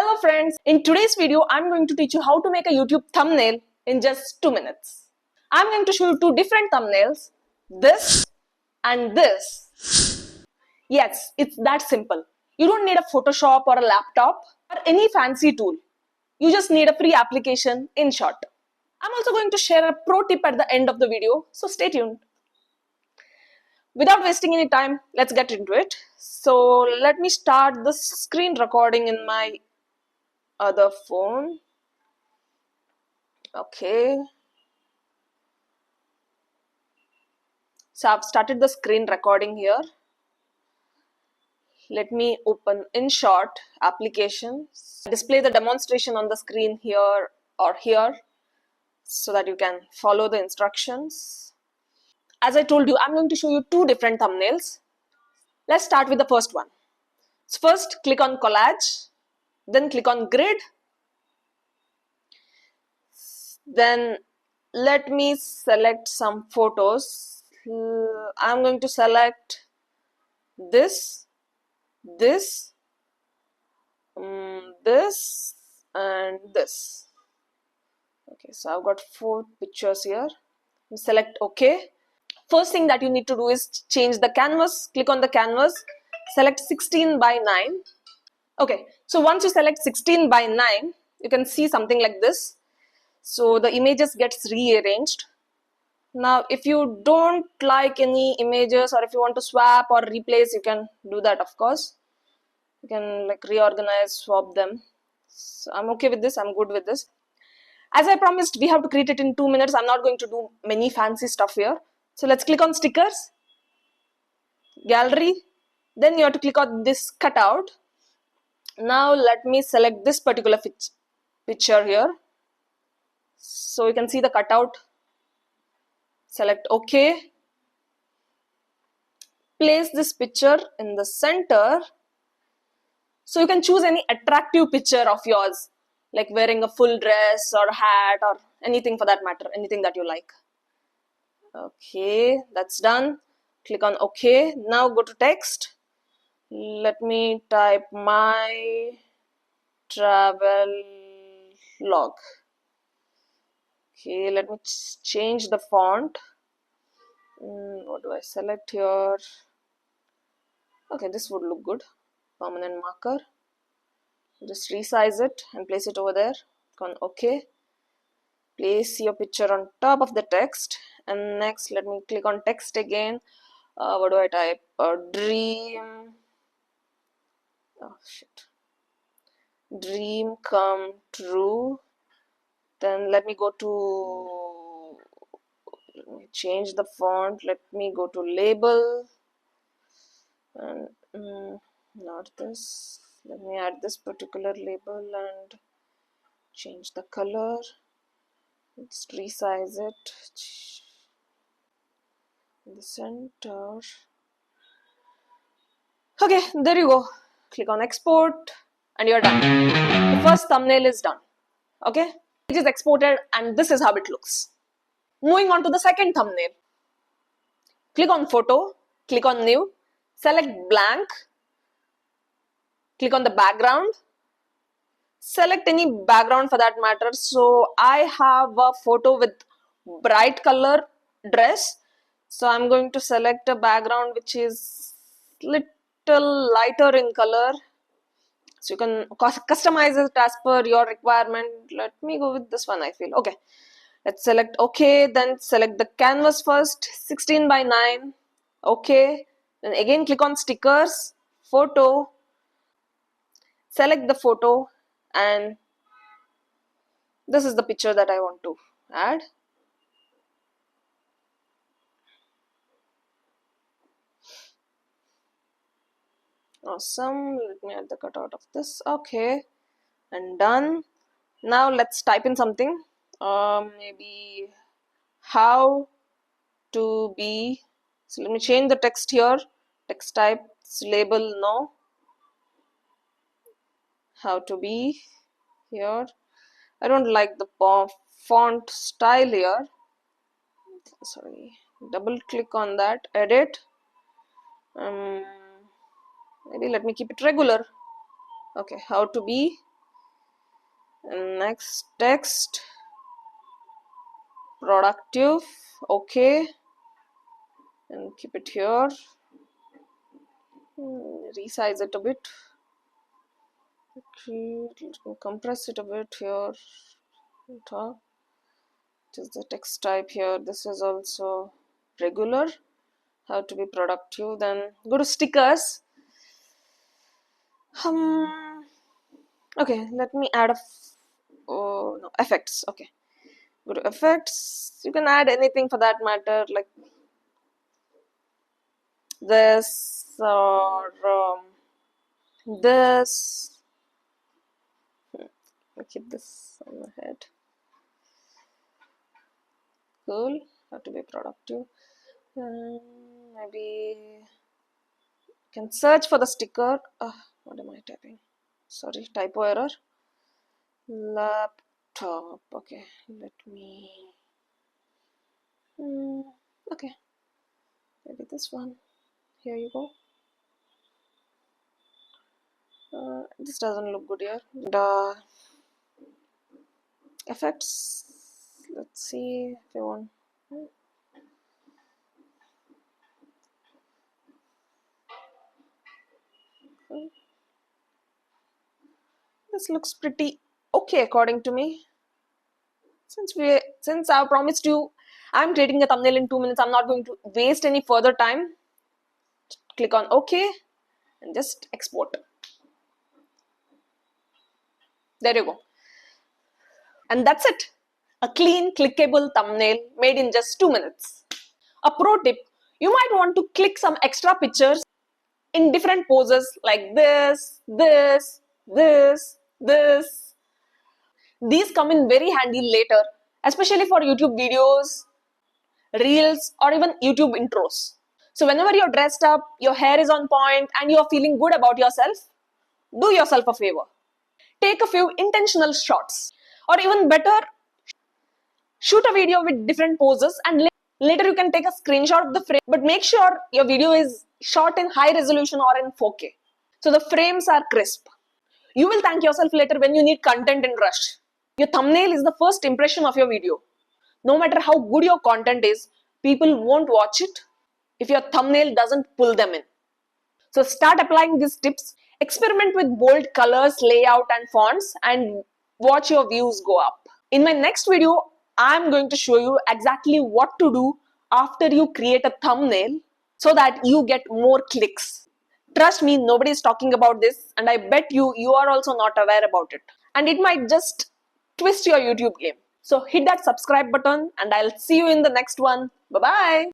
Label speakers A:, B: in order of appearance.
A: Hello friends, in today's video I'm going to teach you how to make a YouTube thumbnail in just 2 minutes. I'm going to show you two different thumbnails, this and this. Yes, it's that simple. You don't need a Photoshop or a laptop or any fancy tool. You just need a free application, InShot. I'm also going to share a pro tip at the end of the video, so stay tuned. Without wasting any time, let's get into it. So let me start the screen recording in my other phone. Okay. So I've started the screen recording here. Let me open InShot application. Display the demonstration on the screen here or here so that you can follow the instructions. As I told you, I'm going to show you two different thumbnails. Let's start with the first one. So first, click on collage, then click on grid. Then let me select some photos. I'm going to select this, this, this, and this. Okay, so I've got 4 pictures here. Select OK. First thing that you need to do is change the canvas. Click on the canvas, select 16 by 9. Okay, so once you select 16 by 9, you can see something like this. So the images gets rearranged. Now if you don't like any images or if you want to swap or replace, you can do that, of course. You can like reorganize, swap them. So I'm okay with this, I'm good with this. As I promised, we have to create it in 2 minutes. I'm not going to do many fancy stuff here. So let's click on stickers, gallery, then you have to click on this cutout. Now let me select this particular picture here. So you can see the cutout. Select OK. Place this picture in the center. So you can choose any attractive picture of yours, like wearing a full dress or hat or anything for that matter, anything that you like. Okay, that's done. Click on OK. Now go to text. Let me type my travel log. Okay, let me change the font. What do I select here? Okay, this would look good. Permanent marker. Just resize it and place it over there. Click on OK. Place your picture on top of the text. And next, let me click on text again. What do I type? Dream. Oh shit. Dream come true. Then let me go to, let me change the font. Let me go to label. And not this. Let me add this particular label and change the color. Let's resize it in the center. Okay, there you go. Click on export and you're done. The first thumbnail is done. Okay, it is exported and this is how it looks. Moving on to the second thumbnail. Click on photo, click on new, select blank, click on the background, select any background for that matter. So I have a photo with bright color dress, so I'm going to select a background which is little lighter in color. So you can customize it as per your requirement. Let me go with this one, I feel. Okay, let's select OK, then select the canvas first, 16 by 9. OK, then again click on stickers, photo, select the photo, and this is the picture that I want to add. Awesome. Let me add the cutout of this. Okay, and done. Now let's type in something. Maybe how to be. So let me change the text here. Text type, label, no. How to be here. I don't like the font style here. Sorry. Double click on that. Edit. Maybe let me keep it regular. Okay, how to be. And next, text, productive, okay, and keep it here. Resize it a bit. Okay, compress it a bit here. Top. It is the text type here. This is also regular. How to be productive. Then go to stickers. Okay, let me add no, effects. Okay, go to effects. You can add anything for that matter, like this or this. I'll keep this on the head. Cool. How to be productive. Maybe can search for the sticker. What am I typing? Sorry, typo error. Laptop. Okay, let me. Okay, maybe this one. Here you go. This doesn't look good here. The effects. Let's see if you want. This looks pretty okay according to me. Since I promised you, I'm creating a thumbnail in 2 minutes. I'm not going to waste any further time. Click on OK and just export. There you go. And that's it. A clean, clickable thumbnail made in just 2 minutes. A pro tip, you might want to click some extra pictures in different poses like this, this, this, this. These come in very handy later, especially for YouTube videos, reels, or even YouTube intros. So whenever you're dressed up, your hair is on point, and you're feeling good about yourself, do yourself a favor. Take a few intentional shots. Or even better, shoot a video with different poses and later you can take a screenshot of the frame, but make sure your video is shot in high resolution or in 4K. So the frames are crisp. You will thank yourself later when you need content in rush. Your thumbnail is the first impression of your video. No matter how good your content is, people won't watch it if your thumbnail doesn't pull them in. So start applying these tips, experiment with bold colors, layout and fonts, and watch your views go up. In my next video, I'm going to show you exactly what to do after you create a thumbnail so that you get more clicks. Trust me, nobody is talking about this, and I bet you are also not aware about it. And it might just twist your YouTube game. So hit that subscribe button and I'll see you in the next one. Bye-bye.